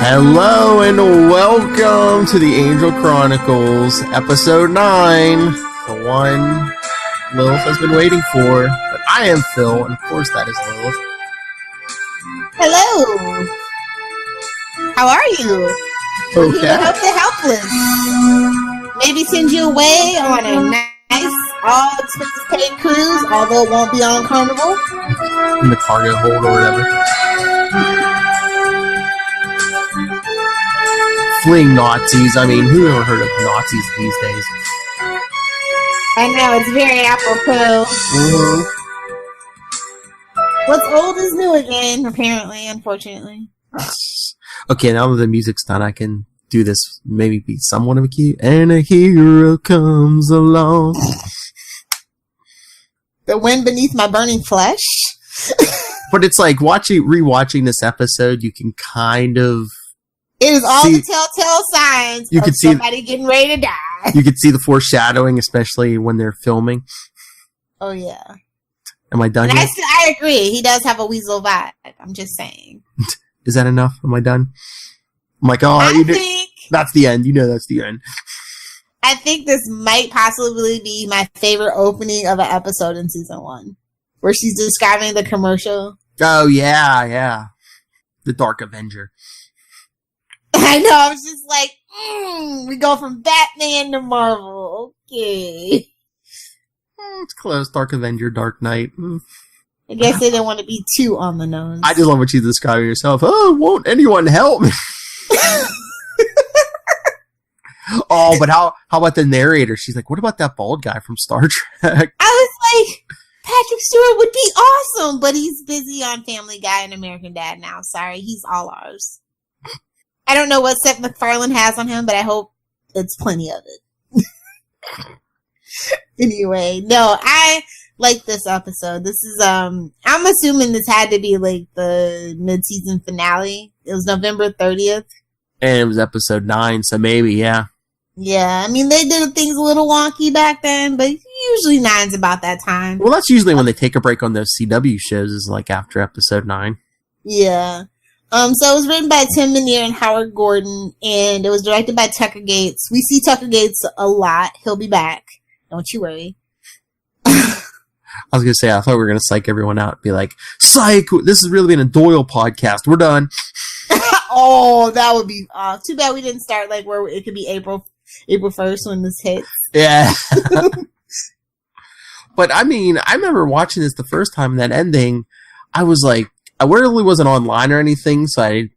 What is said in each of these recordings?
Hello and welcome to the Angel Chronicles, episode 9, the one Lilith has been waiting for. But I am Phil, and of course that is Lilith. Hello! How are you? We're here to help the helpless. Maybe send you away on a nice, all-expenses paid cruise, although it won't be on Carnival. In the cargo hold or whatever. Fleeing Nazis. I mean, who ever heard of Nazis these days? I know, it's very apropos. Mm-hmm. What's old is new again, apparently, unfortunately. Okay, now that the music's done, I can do this, maybe be somewhat of a key. And a hero comes along. The wind beneath my burning flesh. But it's like rewatching this episode, you can kind of... It is all the telltale signs of somebody getting ready to die. You could see the foreshadowing, especially when they're filming. Oh, yeah. Am I done and yet? I agree. He does have a weasel vibe. I'm just saying. Is that enough? Am I done? I'm like, that's the end. You know that's the end. I think this might possibly be my favorite opening of an episode in season 1. Where she's describing the commercial. Oh, yeah. The Dark Avenger. I know, I was just like, we go from Batman to Marvel. Okay. It's close. Dark Avenger, Dark Knight. I guess they didn't want to be too on the nose. I just love what you describe yourself. Oh, won't anyone help me? Oh, but how about the narrator? She's like, what about that bald guy from Star Trek? I was like, Patrick Stewart would be awesome, but he's busy on Family Guy and American Dad now. Sorry, he's all ours. I don't know what Seth MacFarlane has on him, but I hope it's plenty of it. Anyway, no, I like this episode. This is, I'm assuming this had to be like the mid-season finale. It was November 30th. And it was episode 9, so maybe, yeah. Yeah, I mean, they did things a little wonky back then, but usually 9's about that time. Well, that's usually when they take a break on those CW shows, is like after episode 9. Yeah. So it was written by Tim Minear and Howard Gordon, and it was directed by Tucker Gates. We see Tucker Gates a lot. He'll be back. Don't you worry. I was going to say, I thought we were going to psych everyone out and be like, psych! This has really been a Doyle podcast. We're done. Oh, that would be too bad we didn't start like where it could be April 1st when this hits. Yeah. But I mean, I remember watching this the first time, that ending, I was like, I really wasn't online or anything, so I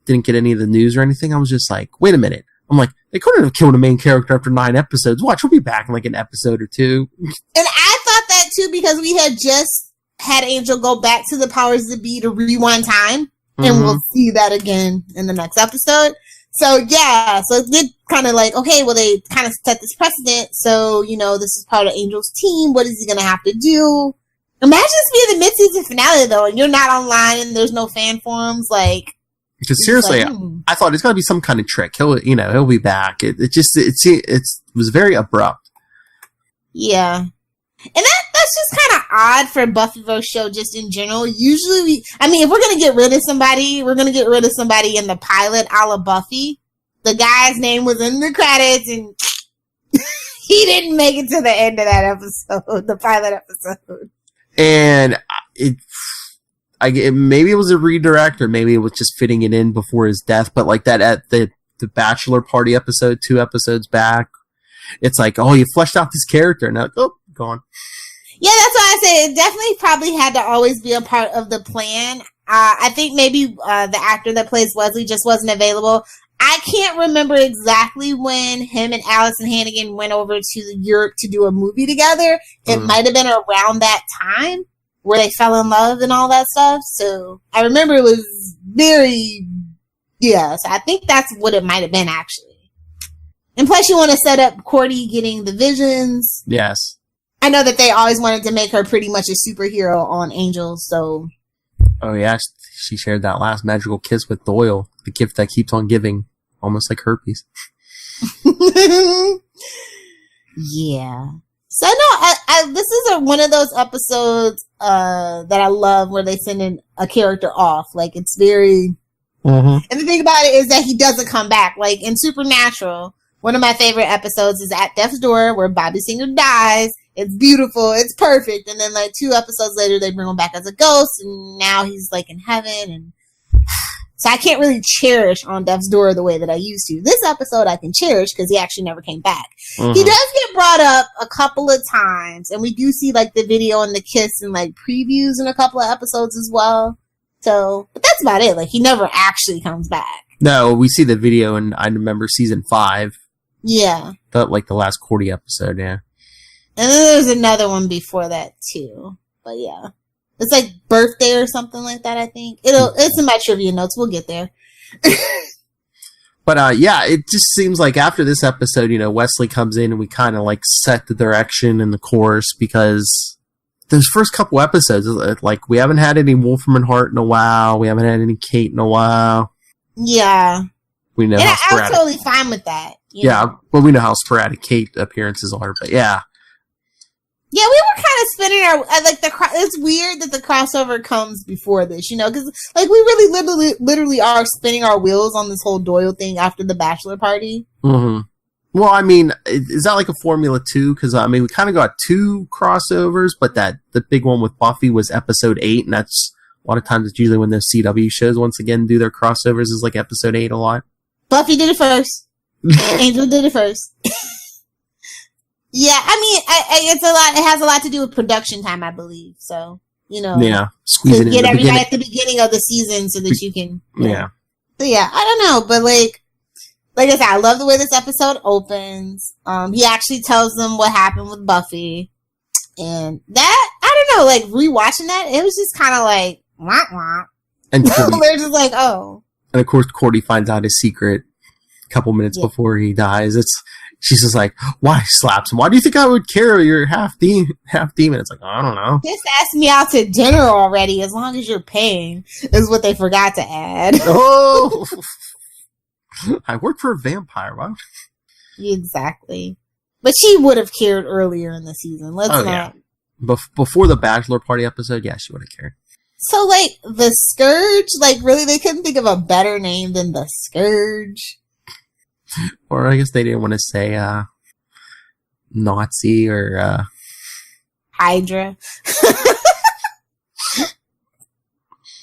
didn't get any of the news or anything. I was just like, wait a minute. I'm like, they couldn't have killed a main character after 9 episodes. Watch, we'll be back in like an episode or 2. And I thought that too, because we had just had Angel go back to the powers that be to rewind time, and we'll see that again in the next episode. So yeah, so it did kind of like, okay, well, they kind of set this precedent, so, you know, this is part of Angel's team. What is he going to have to do? Imagine this being the mid-season finale, though, and you're not online and there's no fan forums, like... Because seriously, like, I thought it's got to be some kind of trick. He'll be back. It was very abrupt. Yeah. And that's just kind of odd for a Buffyverse show just in general. Usually if we're going to get rid of somebody, we're going to get rid of somebody in the pilot a la Buffy. The guy's name was in the credits and he didn't make it to the end of that episode, the pilot episode. And maybe it was a redirect, or maybe it was just fitting it in before his death. But like that at the bachelor party episode 2 episodes back, it's like, oh, you fleshed out this character, and now, oh, gone. Yeah, that's why I say it definitely probably had to always be a part of the plan. I think maybe the actor that plays Wesley just wasn't available. I can't remember exactly when him and Allison Hannigan went over to Europe to do a movie together. It might have been around that time where they fell in love and all that stuff. So I remember it was so I think that's what it might have been actually. And plus you want to set up Cordy getting the visions. Yes. I know that they always wanted to make her pretty much a superhero on Angel, so... Oh yeah, she shared that last magical kiss with Doyle, the gift that keeps on giving, almost like herpes. Yeah. So no, this is one of those episodes that I love where they send in a character off. Like, it's very Mm-hmm. And the thing about it is that he doesn't come back. Like in Supernatural, one of my favorite episodes is at Death's Door where Bobby Singer dies. It's beautiful. It's perfect. And then like 2 episodes later, they bring him back as a ghost. And now he's like in heaven. And so I can't really cherish on Death's Door the way that I used to. This episode I can cherish because he actually never came back. Mm-hmm. He does get brought up a couple of times. And we do see like the video and the kiss and like previews in a couple of episodes as well. So, but that's about it. Like, he never actually comes back. No, we see the video, and I remember season 5. Yeah. The last Cordy episode, yeah. And then there's another one before that, too. But yeah. It's like birthday or something like that, I think. It's in my trivia notes. We'll get there. But, yeah, it just seems like after this episode, Wesley comes in and we kind of, like, set the direction and the course because those first couple episodes, like, we haven't had any Wolfram and Hart in a while. We haven't had any Kate in a while. Yeah. We know how sporadic. I'm totally fine with that. Yeah, well, we know how sporadic Kate appearances are, but yeah. Yeah, we were kind of spinning our, it's weird that the crossover comes before this, because, like, we really literally are spinning our wheels on this whole Doyle thing after the bachelor party. Mm-hmm. Well, I mean, is that like a Formula 2? Because, I mean, we kind of got 2 crossovers, but the big one with Buffy was episode 8, and that's a lot of times it's usually when those CW shows once again do their crossovers is like episode 8 a lot. Buffy did it first. Angel did it first. Yeah, I mean, it's a lot. It has a lot to do with production time, I believe. So, yeah, squeeze it in get everybody at the beginning of the season so that you can. Yeah. So yeah, I don't know, but like I said, I love the way this episode opens. He actually tells them what happened with Buffy, and that I don't know, like rewatching that, it was just kind of like wah wah. And they're just like, oh. And of course, Cordy finds out his secret a couple minutes before he dies. She's just like, why slaps him? Why do you think I would care? You're half demon. It's like, I don't know. Just ask me out to dinner already, as long as you're paying, is what they forgot to add. Oh, I work for a vampire. Wow. Exactly. But she would have cared earlier in the season. Let's not. Yeah. Before the bachelor party episode, yeah, she would have cared. So, like, the Scourge, like, really, they couldn't think of a better name than the Scourge. Or I guess they didn't want to say Nazi or Hydra.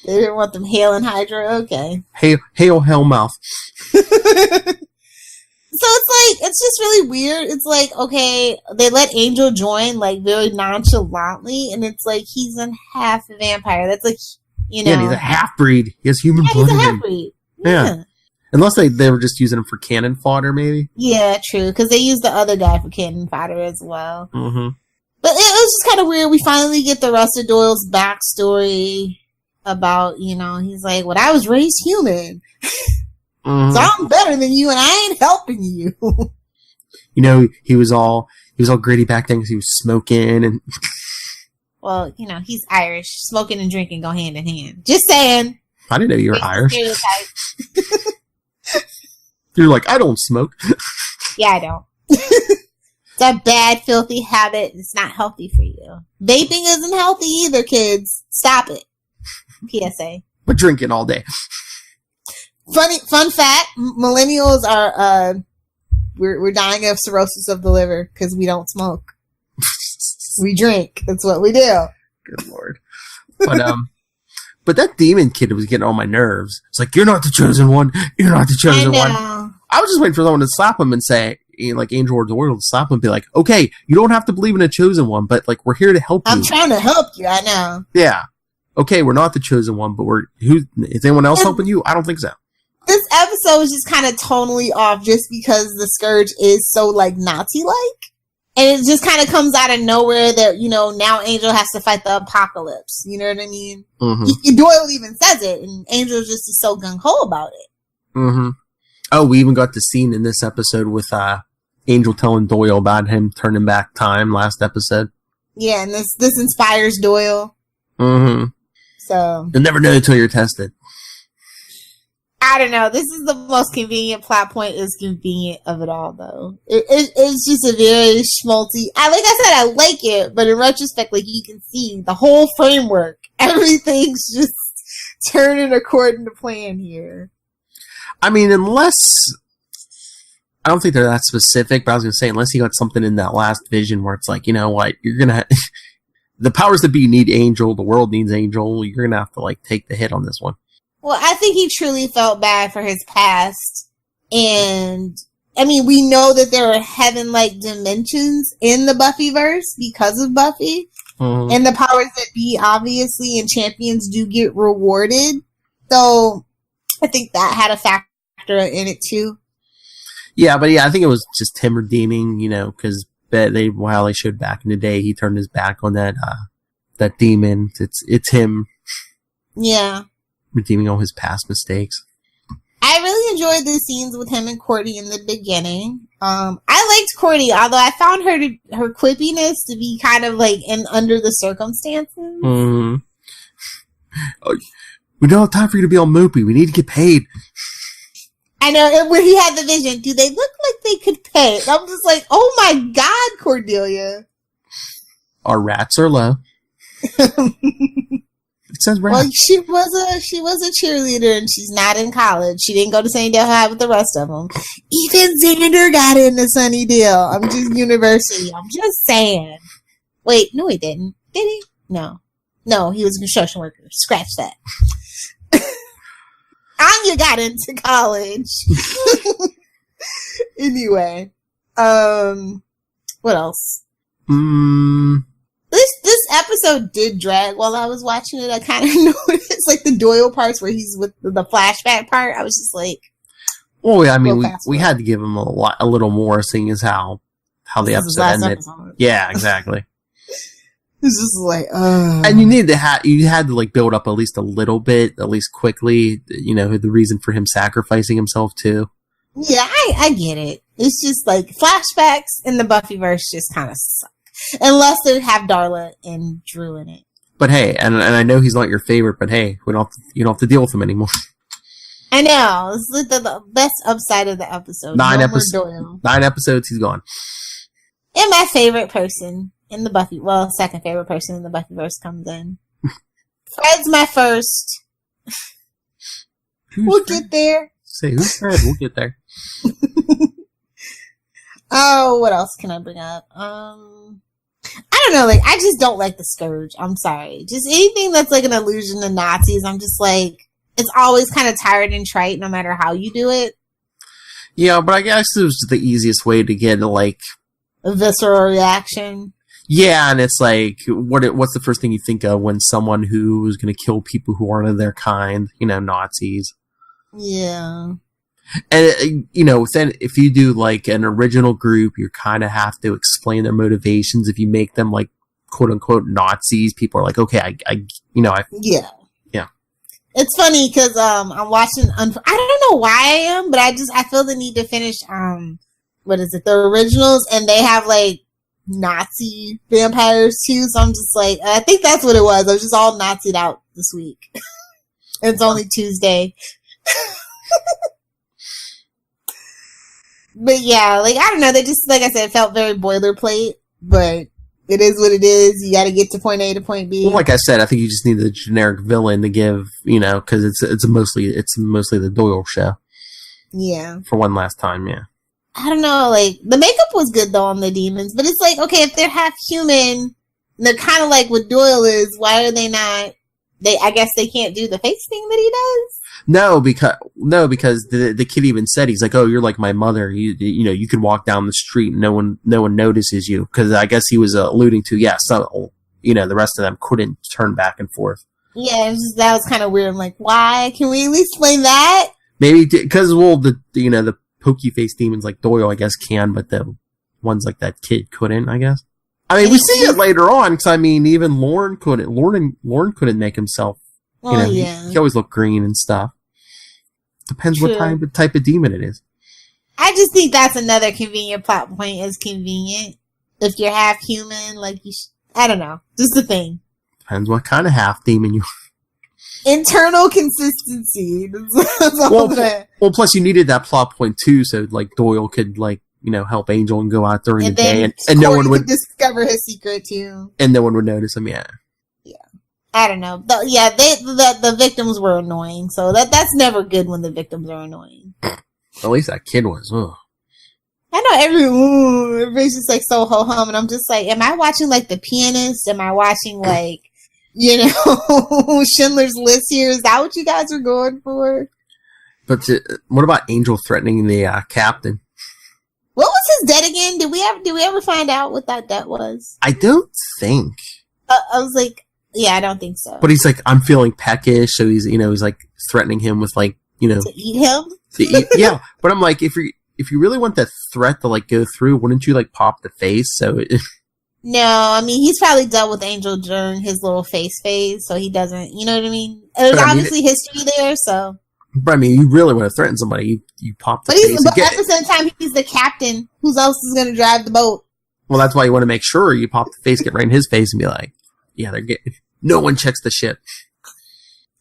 They didn't want them hailing Hydra. Okay. Hail Hellmouth. So it's just really weird. It's like, okay, they let Angel join like very nonchalantly, and it's like he's a half vampire. That's like, Yeah, he's a half breed. He has human blood. He's a half breed. Yeah. Unless they were just using him for cannon fodder, maybe. Yeah, true. Because they used the other guy for cannon fodder as well. Mm-hmm. But it was just kind of weird. We finally get the rest of Doyle's backstory about, he's like, well, I was raised human. Mm-hmm. So I'm better than you and I ain't helping you. He was all gritty back then because he was smoking and... Well, he's Irish. Smoking and drinking go hand in hand. Just saying. I didn't know you were Irish. You're like, I don't smoke. Yeah, I don't. It's a bad, filthy habit. It's not healthy for you. Vaping isn't healthy either, kids. Stop it. PSA. But drinking all day. Fun fact, millennials are, we're dying of cirrhosis of the liver because we don't smoke. We drink. That's what we do. Good Lord. But that demon kid was getting on my nerves. It's like, you're not the chosen one. You're not the chosen one. I was just waiting for someone to slap him and say, like Angel or Doyle to slap him and be like, okay, you don't have to believe in a chosen one, but like, we're here to help you. I'm trying to help you. I know. Yeah. Okay, we're not the chosen one, but is anyone else helping you? I don't think so. This episode was just kind of tonally off just because the Scourge is so like Nazi-like. And it just kind of comes out of nowhere that, now Angel has to fight the apocalypse. You know what I mean? Mm-hmm. Doyle even says it, and Angel just is so gung-ho about it. Mm-hmm. Oh, we even got the scene in this episode with Angel telling Doyle about him turning back time last episode. Yeah, and this inspires Doyle. Mm-hmm. So you'll never know until you're tested. I don't know. This is the most convenient plot point. Is convenient of it all, though. It's just a very schmaltzy. Like I said, I like it, but in retrospect, like you can see the whole framework. Everything's just turning according to plan here. I mean, unless... I don't think they're that specific, but I was going to say, unless you got something in that last vision where it's like, you know what, you're going to... the powers that be need Angel, the world needs Angel, you're going to have to, like, take the hit on this one. Well, I think he truly felt bad for his past, and... I mean, we know that there are heaven-like dimensions in the Buffyverse because of Buffy. Mm-hmm. And the powers that be, obviously, and champions do get rewarded. So, I think that had a factor in it, too. Yeah, but I think it was just him redeeming, you know, because while they showed back in the day, he turned his back on that demon. It's him. Yeah. Redeeming all his past mistakes. I really enjoyed the scenes with him and Courtney in the beginning. I liked Courtney, although I found her quippiness to be kind of like under the circumstances. Mm-hmm. We don't have time for you to be all mopey. We need to get paid. I know, when he had the vision, do they look like they could pay? And I'm just like, oh my God, Cordelia. Our rats are low. It says rats. Well, she was a cheerleader, and she's not in college. She didn't go to Sunnydale High with the rest of them. Even Xander got into Sunnydale. I'm just university. I'm just saying. Wait, no, he didn't. Did he? No, he was a construction worker. Scratch that. Anya got into college. Anyway, what else? This episode did drag while I was watching it. I kind of noticed, like, the Doyle parts where he's with the flashback part. I was just like, oh yeah, I mean, we had to give him a little more, seeing as how the episode ended. Yeah, exactly. It's just like, and you had to like build up at least a little bit, at least quickly, you know, the reason for him sacrificing himself too. Yeah, I get it. It's just like flashbacks in the Buffyverse just kind of suck. Unless they have Darla and Drew in it. But hey, and I know he's not your favorite, but hey, you don't have to deal with him anymore. I know. It's like the best upside of the episode. 9 episodes, he's gone. And my favorite person in the second favorite person in the Buffyverse comes in. Fred's my first. We'll get there. Say, who's Fred? We'll get there. Oh, what else can I bring up? I don't know, like, I just don't like the Scourge. I'm sorry. Just anything that's like an allusion to Nazis, I'm just like, it's always kind of tired and trite no matter how you do it. Yeah, but I guess it was the easiest way to get, like, a visceral reaction. Yeah, and it's like, what's the first thing you think of when someone who is going to kill people who aren't of their kind, you know, Nazis? Yeah. And, you know, then if you do, like, an original group, you kind of have to explain their motivations. If you make them, like, quote-unquote Nazis, people are like, okay, Yeah. Yeah. It's funny, because, I'm watching, I don't know why I am, but I feel the need to finish, the originals, and they have, like, Nazi vampires, too, so I'm just like, I think that's what it was. I was just all Nazi'd out this week. It's only Tuesday. But yeah, like, I don't know, they just, like I said, felt very boilerplate, but it is what it is. You gotta get to point A to point B. Well, like I said, I think you just need the generic villain to give, you know, because it's mostly the Doyle show. Yeah. For one last time, yeah. I don't know, like, the makeup was good, though, on the demons, but it's like, okay, if they're half human, they're kind of like what Doyle is, why are they not, I guess they can't do the face thing that he does? No, because the kid even said, he's like, oh, you're like my mother. You know, you can walk down the street and no one notices you. Because I guess he was alluding to, so, you know, the rest of them couldn't turn back and forth. Yeah, that was kind of weird. I'm like, why? Can we at least explain that? Maybe because the pokey face demons like Doyle, I guess, can, but the ones like that kid couldn't, I guess. I mean, we see it later on. Because I mean, even Lauren couldn't make himself. You know, yeah. He always looked green and stuff. Depends what type of demon it is. I just think that's another convenient plot point. Is convenient if you're half human, like I don't know, just a thing. Depends what kind of half demon you. Internal consistency. Well, plus you needed that plot point too, so like Doyle could help Angel and go out during the day, and no one would discover his secret too, and no one would notice him. Yeah. I don't know. The victims were annoying, so that's never good when the victims are annoying. At least that kid was. Ugh. I know everybody's just like so ho hum, and I'm just like, am I watching like The Pianist? Am I watching like, Schindler's List here? Is that what you guys are going for? But what about Angel threatening the captain? What was his debt again? Did we ever find out what that debt was? I don't think. I was like, yeah, I don't think so. But he's like, I'm feeling peckish, so he's like threatening him with like, to eat him. Yeah, but I'm like, if you really want that threat to like go through, wouldn't you like pop the face? No, I mean he's probably dealt with Angel during his little face phase, so he doesn't. You know what I mean? There's obviously history there, so. But I mean, you really want to threaten somebody, you pop the face. But at the same time, he's the captain. Who else is going to drive the boat? Well, that's why you want to make sure you pop the face, get right in his face, and be like, yeah, no one checks the ship.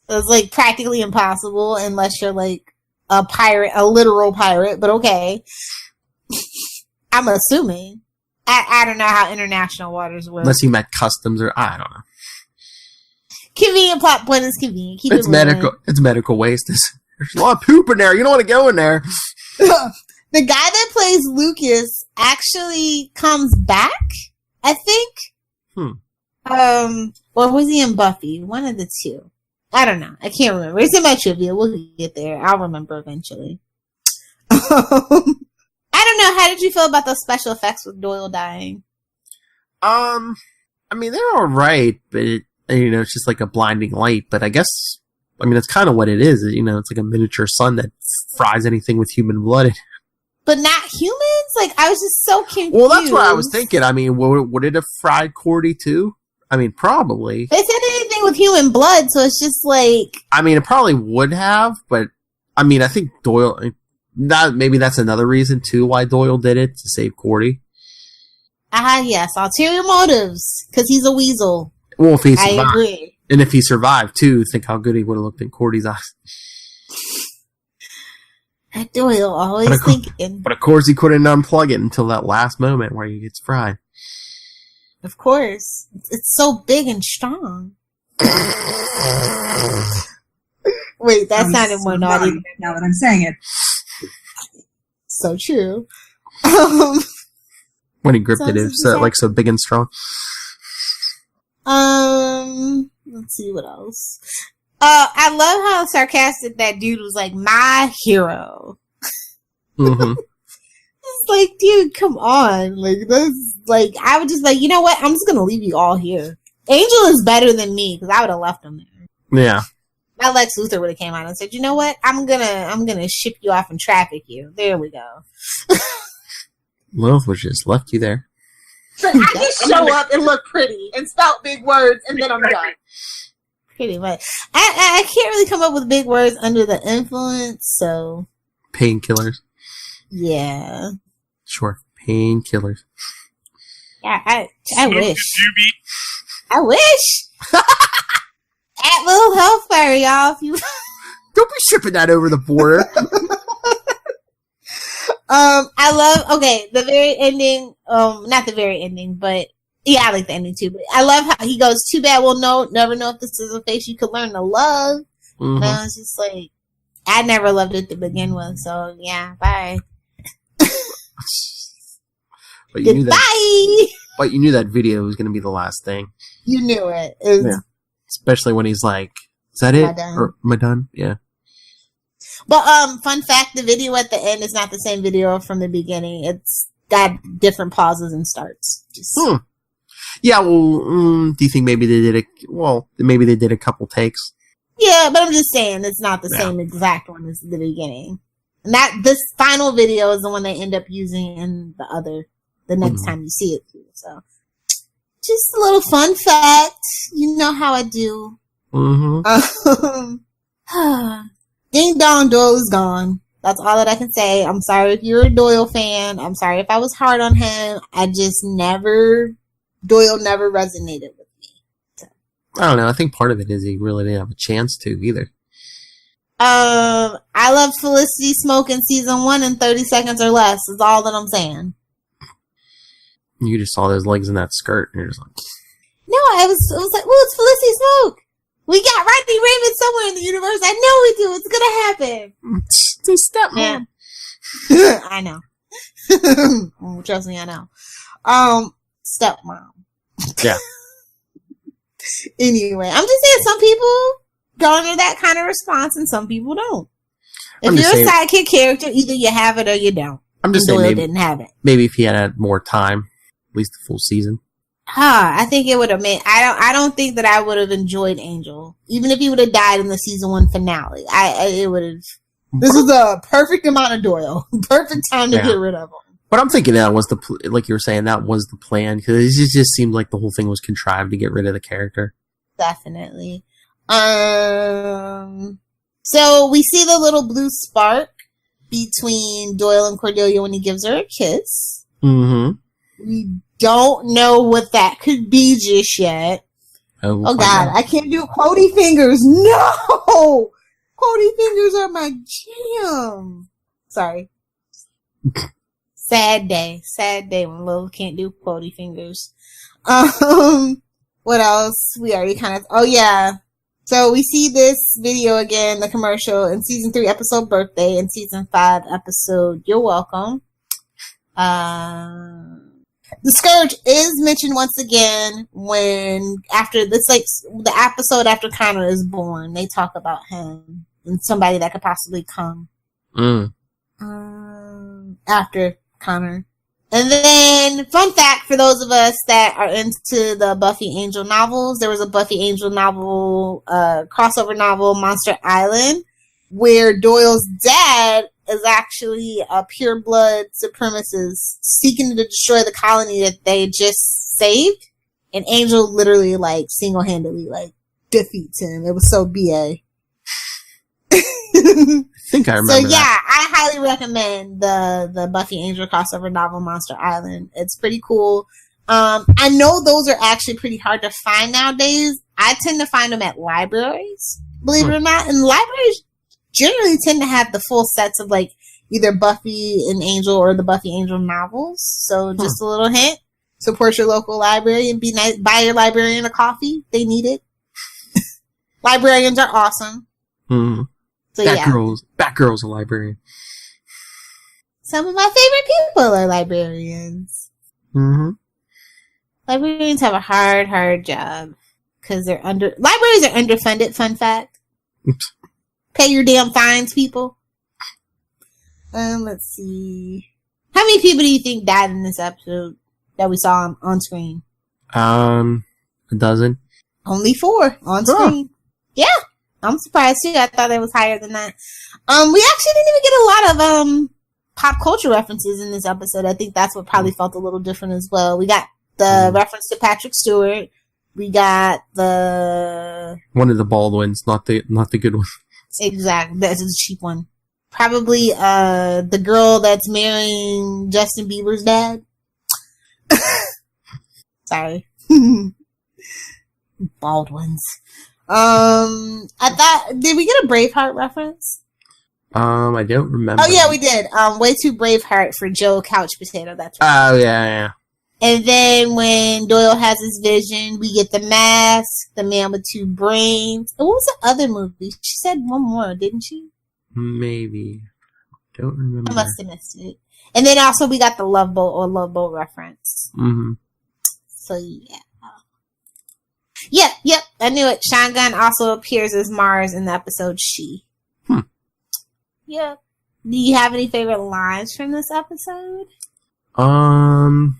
It's like practically impossible unless you're like a pirate, a literal pirate, but okay. I'm assuming. I don't know how international waters work. Unless he met customs or, I don't know. Convenient plot point is convenient. It's medical waste. There's a lot of poop in there. You don't want to go in there. The guy that plays Lucas actually comes back, I think. Or was he in Buffy? One of the two. I don't know. I can't remember. It's in my trivia. We'll get there. I'll remember eventually. I don't know. How did you feel about those special effects with Doyle dying? I mean, they're alright, but it's just like a blinding light. But I guess, that's kind of what it is. It's like a miniature sun that fries anything with human blood. But not humans? Like, I was just so confused. Well, that's what I was thinking. Would it have fried Cordy too? Probably. They said anything with human blood, so it's just like... it probably would have, but, I think Doyle... maybe that's another reason, too, why Doyle did it, to save Cordy. Yes. Ulterior motives. Because he's a weasel. Well, if he survived. I agree. And if he survived, too, think how good he would have looked in Cordy's eyes. That Doyle always thinking. But of course he couldn't unplug it until that last moment where he gets fried. Of course. It's so big and strong. Wait, that sounded more naughty. Now that I'm saying it. So true. When he gripped it was so big and strong. Let's see what else. I love how sarcastic that dude was, like, my hero. Mm-hmm. It's like, dude, come on. Like, this, like, I would just like, you know what? I'm just gonna leave you all here. Angel is better than me, because I would have left him there. Yeah. My Lex Luthor would have came out and said, you know what? I'm gonna ship you off and traffic you. There we go. Lilith was just left you there. I just show up and look pretty and spout big words and then I'm done. Pretty much. I can't really come up with big words under the influence, so. Painkillers. Yeah. Sure. Painkillers. Yeah, I wish. I wish. At Little Hellfire, y'all. If you don't be shipping that over the border. I love, the very ending, not the very ending, but yeah, I like the ending too, but I love how he goes, too bad we'll never know if this is a face you could learn to love. Mm-hmm. And I was just like, I never loved it to begin with, so yeah, bye. But you knew that video was going to be the last thing. You knew it. Yeah. Especially when he's like, is that it? Or am I done? Yeah. But, fun fact, the video at the end is not the same video from the beginning. It's got different pauses and starts. Yeah, well, do you think maybe they did a couple takes? Yeah, but I'm just saying it's not the same exact one as the beginning. And this final video is the one they end up using in the next time you see it too. So, just a little fun fact. You know how I do. Mm-hmm. Ding dong, Doyle is gone. That's all that I can say. I'm sorry if you're a Doyle fan. I'm sorry if I was hard on him. Doyle never resonated with me. So. I don't know. I think part of it is he really didn't have a chance to either. I love Felicity Smoke in season 1 in 30 seconds or less. Is all that I'm saying. You just saw those legs in that skirt and you're just like... No, I was like, well, it's Felicity Smoke. We got Rodney Raymond somewhere in the universe. I know we do. It's gonna happen. It's a stepmom. Yeah. I know. Trust me, I know. Stepmom. Yeah. Anyway, I'm just saying some people garner that kind of response and some people don't. If you're a sidekick character, either you have it or you don't. I'm just saying Doyle didn't have it. Maybe if he had more time, at least the full season. I think it would have made. I don't think that I would have enjoyed Angel, even if he would have died in the season 1 finale. It would have. This is a perfect amount of Doyle. Perfect time to get rid of him. But I'm thinking that was like you were saying, that was the plan, because it just seemed like the whole thing was contrived to get rid of the character. Definitely. So we see the little blue spark between Doyle and Cordelia when he gives her a kiss. Mm-hmm. We don't know what that could be just yet. Oh God, I can't do quotey fingers. No! Quotey fingers are my jam. Sorry. Sad day when Lil can't do quotey fingers. What else? We already oh yeah. So we see this video again, the commercial in season 3 episode Birthday and season 5 episode You're Welcome. The Scourge is mentioned once again when after this, like the episode after Connor is born, they talk about him and somebody that could possibly come after Connor. And then, fun fact for those of us that are into the Buffy Angel novels, there was a Buffy Angel novel, crossover novel, Monster Island, where Doyle's dad is actually a pure-blood supremacist seeking to destroy the colony that they just saved. And Angel literally, like, single-handedly, like, defeats him. It was so BA. I think I remember. So yeah, I highly recommend the Buffy Angel crossover novel Monster Island. It's pretty cool. I know those are actually pretty hard to find nowadays. I tend to find them at libraries, believe it or not. And libraries generally tend to have the full sets of like either Buffy and Angel or the Buffy Angel novels. So just a little hint. Support your local library and be nice. Buy your librarian a coffee. They need it. Librarians are awesome. Mm-hmm. So, Batgirl's a librarian. Some of my favorite people are librarians. Mm-hmm. Librarians have a hard job because libraries are underfunded. Fun fact. Oops. Pay your damn fines, people. Let's see. How many people do you think died in this episode that we saw on screen? 12. Only 4 on screen. Yeah. I'm surprised too. I thought it was higher than that. We actually didn't even get a lot of pop culture references in this episode. I think that's what probably felt a little different as well. We got the reference to Patrick Stewart. We got the one of the Baldwins, not the good one. Exactly. That's a cheap one. Probably the girl that's marrying Justin Bieber's dad. Sorry. Baldwins. I thought, did we get a Braveheart reference? I don't remember. Oh yeah, we did. Way too Braveheart for Joe Couch Potato. That's right. Oh yeah. And then when Doyle has his vision, we get the mask, the man with 2 brains. And what was the other movie? She said one more, didn't she? Maybe. Don't remember. I must have missed it. And then also we got the Love Boat reference. Mm-hmm. So yeah. Yep, I knew it. Sean Gunn also appears as Mars in the episode She. Yep. Do you have any favorite lines from this episode? No,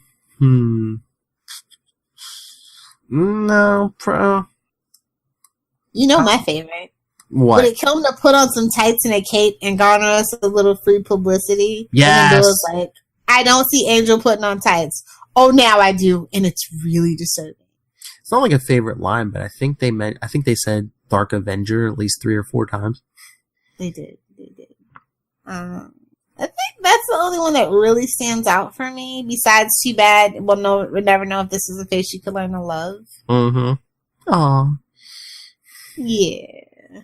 You know my favorite. What? Would it kill him to put on some tights and a cape and garner us a little free publicity? Yes. And Bill's like, I don't see Angel putting on tights. Oh, now I do, and it's really disturbing. It's not like a favorite line, but I think they said Dark Avenger at least 3 or 4 times. They did. I think that's the only one that really stands out for me. Besides, too bad. Well, no, we'll never know if this is a face you could learn to love. Mm-hmm. Aw. Yeah.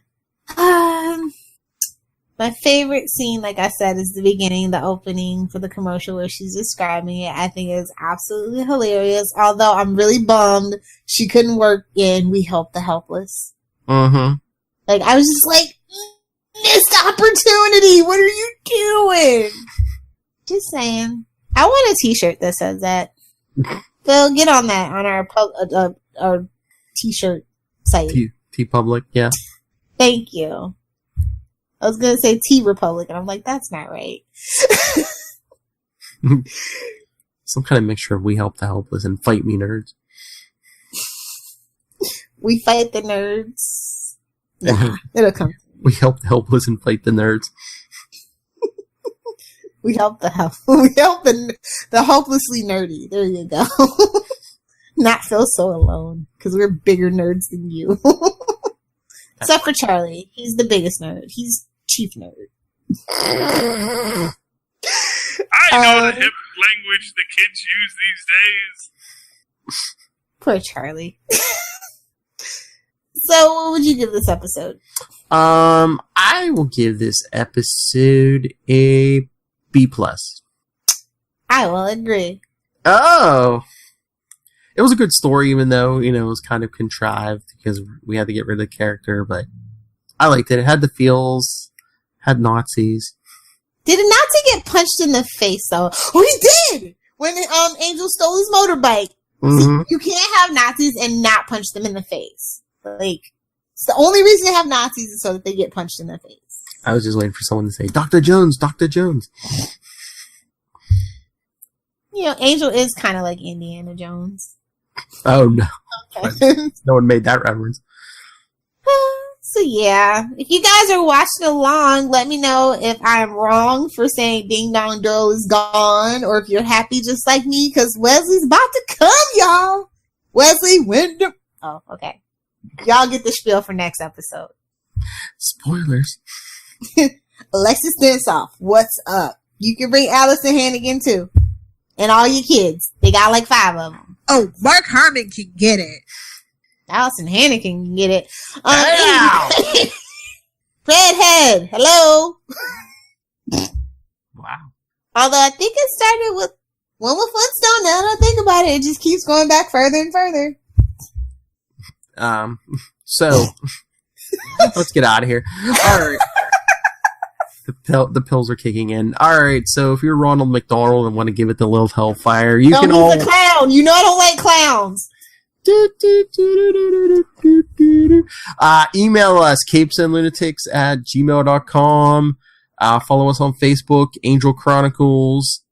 My favorite scene, like I said, is the beginning, the opening for the commercial where she's describing it. I think it's absolutely hilarious. Although I'm really bummed she couldn't work in We Help the Helpless. Mm-hmm. Like, I was just like, missed opportunity! What are you doing? Just saying. I want a t-shirt that says that. Phil, get on that on our t-shirt site. T-Public, yeah. Thank you. I was gonna say T-Republic, and I'm like, that's not right. Some kind of mixture of We Help the Helpless and Fight Me Nerds. We fight the nerds. Nah, it'll come. We help the helpless and fight the nerds. We help the hopelessly nerdy. There you go. Not feel so alone, because we're bigger nerds than you. Except for Charlie. He's the biggest nerd. He's chief nerd. I know the hip language the kids use these days. Poor Charlie. So, what would you give this episode? I will give this episode a B+. I will agree. Oh! It was a good story, even though, it was kind of contrived because we had to get rid of the character, but I liked it. It had the feels, had Nazis. Did a Nazi get punched in the face, though? Oh, he did! When Angel stole his motorbike. Mm-hmm. See, you can't have Nazis and not punch them in the face. Like, it's the only reason to have Nazis is so that they get punched in the face. I was just waiting for someone to say, Dr. Jones, Dr. Jones. Angel is kind of like Indiana Jones. Oh, no. Okay. No one made that reference. So, yeah. If you guys are watching along, let me know if I'm wrong for saying Ding Dong Doyle is gone, or if you're happy just like me, because Wesley's about to come, y'all. Wesley Wyndham. Oh, okay. Y'all get the spiel for next episode. Spoilers. Alexis Densoff, what's up? You can bring Allison Hannigan, too. And all your kids. They got like 5 of them. Oh, Mark Harmon can get it. Allison Hannigan can get it. Anyway. Redhead, hello. Wow. Although I think it started with one with Flintstone. Now that I think about it, it just keeps going back further and further. So let's get out of here. All right. The pills are kicking in. All right. So if you're Ronald McDonald and want to give it the Lilith Hellfire, you can all. He's a clown. You know I don't like clowns. Email us capesandlunatics@gmail.com. Follow us on Facebook, Angel Chronicles,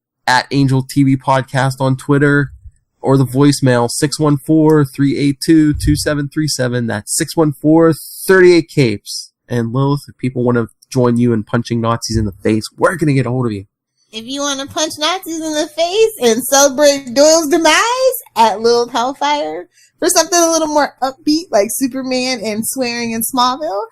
@Angel TV Podcast on Twitter, or the voicemail 614-382-2737. That's 614-38-CAPES. And Lilith, if people want to join you in punching Nazis in the face, where can they get a hold of you? If you want to punch Nazis in the face and celebrate Doyle's demise, @Lilith Hellfire. For something a little more upbeat, like Superman and swearing in Smallville,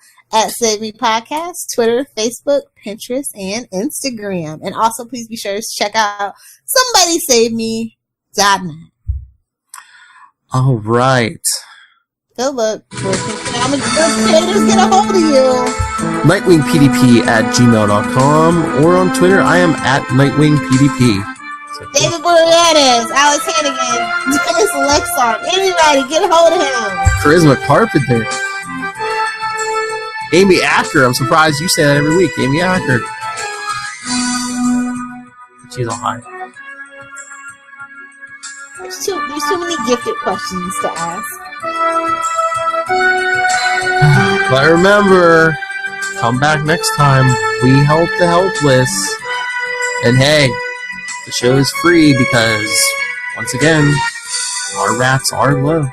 @Save Me Podcast, Twitter, Facebook, Pinterest, and Instagram. And also, please be sure to check out SomebodySaveMe.net. All right. So look, creators get a hold of you. NightwingPDP@gmail.com, or on Twitter, I am @NightwingPDP. David Boreanaz, Alex Hannigan, Dennis Lexon, anybody, get a hold of him. Charisma Carpenter. Amy Acker, I'm surprised you say that every week. Amy Acker. She's all high. There's too many gifted questions to ask. But remember, come back next time. We help the helpless. And hey, the show is free because, once again, our rats are low.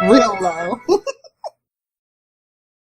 Real low.